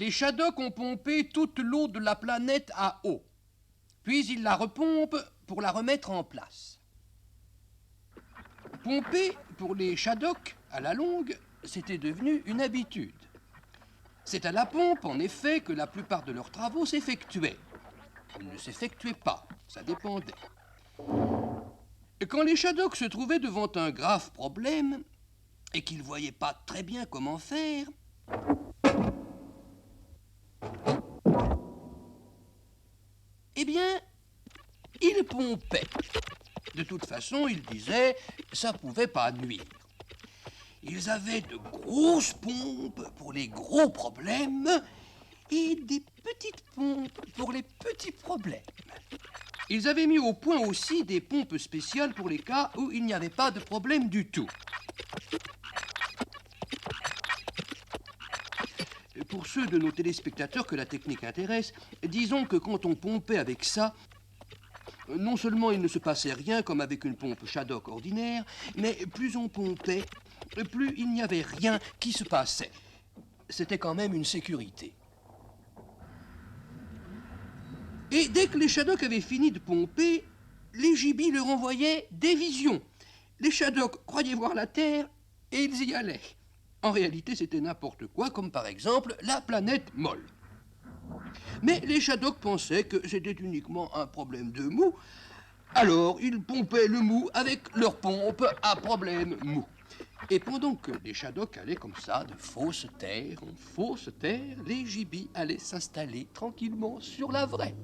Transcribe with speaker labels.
Speaker 1: Les Shadocks ont pompé toute l'eau de la planète à eau. Puis ils la repompent pour la remettre en place. Pomper, pour les Shadocks, à la longue, c'était devenu une habitude. C'est à la pompe, en effet, que la plupart de leurs travaux s'effectuaient. Ils ne s'effectuaient pas, ça dépendait. Quand les Shadocks se trouvaient devant un grave problème et qu'ils ne voyaient pas très bien comment faire, eh bien, ils pompaient. De toute façon, ils disaient, ça pouvait pas nuire. Ils avaient de grosses pompes pour les gros problèmes et des petites pompes pour les petits problèmes. Ils avaient mis au point aussi des pompes spéciales pour les cas où il n'y avait pas de problème du tout. Pour ceux de nos téléspectateurs que la technique intéresse, disons que quand on pompait avec ça, non seulement il ne se passait rien comme avec une pompe Shadok ordinaire, mais plus on pompait, plus il n'y avait rien qui se passait. C'était quand même une sécurité. Et dès que les Shadocks avaient fini de pomper, les gibis leur envoyaient des visions. Les Shadocks croyaient voir la Terre et ils y allaient. En réalité, c'était n'importe quoi, comme par exemple la planète molle. Mais les Shadocks pensaient que c'était uniquement un problème de mou, alors ils pompaient le mou avec leur pompe à problème mou. Et pendant que les Shadocks allaient comme ça, de fausse terre en fausse terre, les gibis allaient s'installer tranquillement sur la vraie.